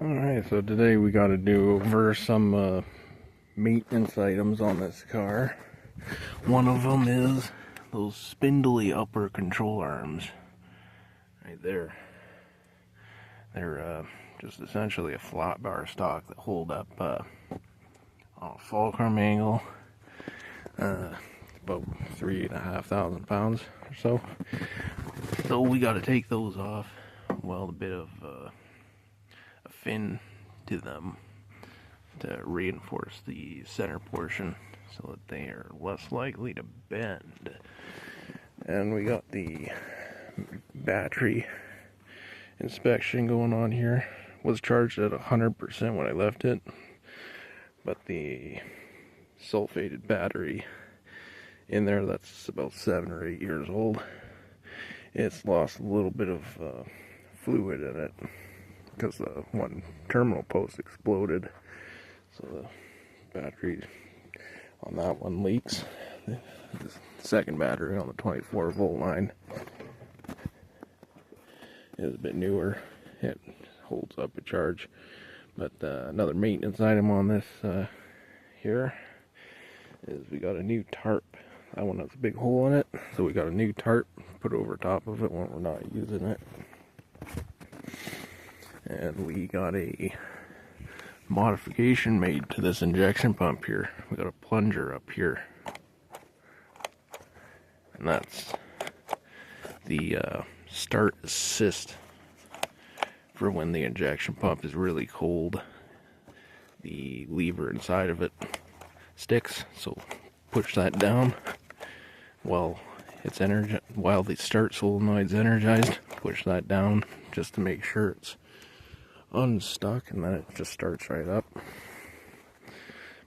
Alright, so today we got to do over some maintenance items on this car. One of them is those spindly upper control arms. Right there. They're just essentially a flat bar stock that hold up on a fulcrum angle. About 3,500 pounds or so. So we got to take those off. Weld a bit of a fin to them to reinforce the center portion so that they are less likely to bend. And we got the battery inspection going on here. Was charged at 100% when I left it, but the sulfated battery in there, that's about 7 or 8 years old, it's lost a little bit of fluid in it because the one terminal post exploded, so the battery on that one leaks. The second battery on the 24 volt line is a bit newer. It holds up a charge. But another maintenance item on this here is we got a new tarp. That one has a big hole in it, so we got a new tarp put over top of it when we're not using it. And we got a modification made to this injection pump here. We got a plunger up here, and that's the start assist for when the injection pump is really cold. The lever inside of it sticks, so push that down while it's while the start solenoid's energized. Push that down just to make sure it's unstuck, and then it just starts right up.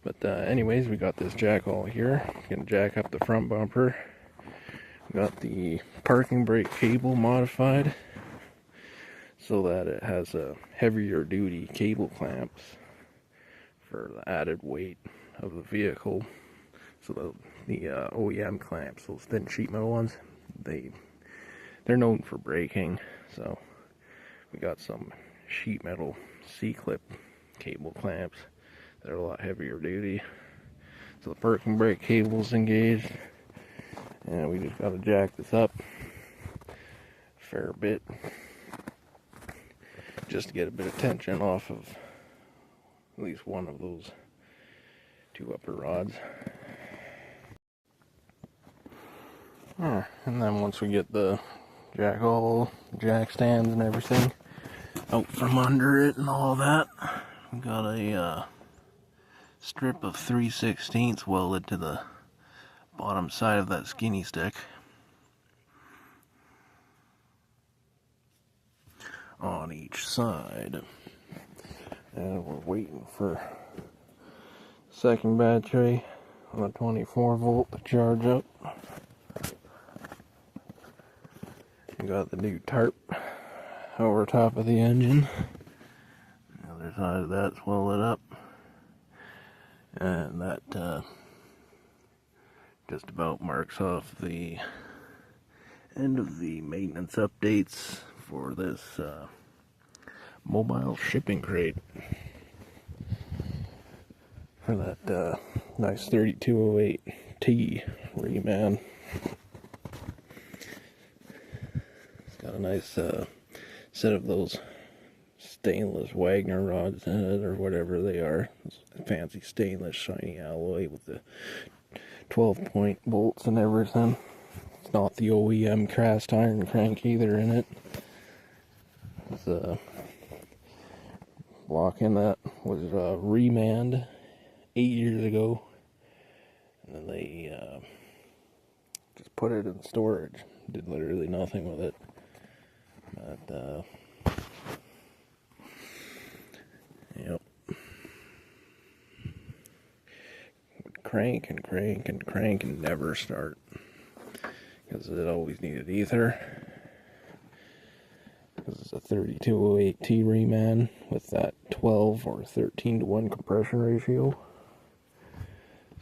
But anyways, we got this jack all here. Gonna jack up the front bumper. We got the parking brake cable modified so that it has a heavier duty cable clamps for the added weight of the vehicle. So the OEM clamps, those thin sheet metal ones, they're known for braking. So we got some sheet metal C-clip cable clamps that are a lot heavier duty. So the parking brake cable's engaged, and we just got to jack this up a fair bit just to get a bit of tension off of at least one of those two upper rods. And then once we get the jack stands and everything out from under it and all that, we got a strip of 3/16 welded to the bottom side of that skinny stick on each side. And we're waiting for second battery on the 24 volt to charge up. We got the new tarp over top of the engine. The other side of that's welded up. And that just about marks off the end of the maintenance updates for this mobile shipping crate for that nice 3208T reman. It's got a nice set of those stainless Wagner rods in it, or whatever they are. It's fancy stainless shiny alloy with the 12-point bolts and everything. It's not the OEM cast iron crank either in it. It's a block in that was remanned 8 years ago, and then they just put it in storage. Did literally nothing with it. But yep. Crank and crank and crank and never start, because it always needed ether. Because it's a 3208T reman with that 12 or 13 to 1 compression ratio.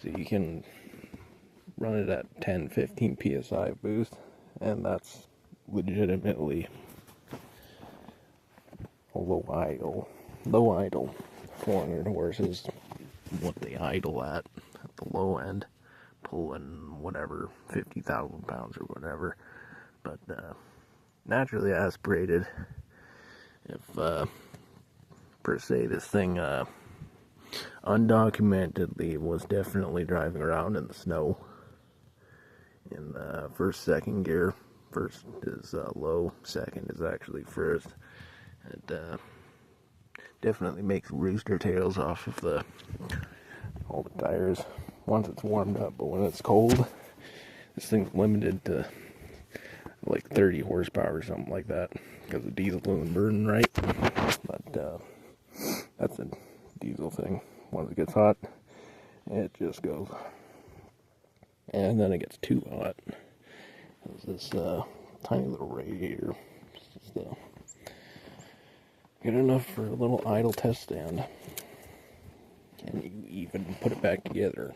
So you can run it at 10-15 psi boost, and that's legitimately a low idle low idle. 400 horses, what they idle at the low end, pulling whatever, 50,000 pounds or whatever. But naturally aspirated, if per se this thing undocumentedly was definitely driving around in the snow in first, second gear. First is low, second is actually first. It definitely makes rooster tails off of all the tires once it's warmed up, but when it's cold, this thing's limited to like 30 horsepower or something like that because of diesel fluid burning, right? But that's a diesel thing. Once it gets hot, it just goes. And then it gets too hot. There's this tiny little radiator. It's just, good enough for a little idle test stand. And you even put it back together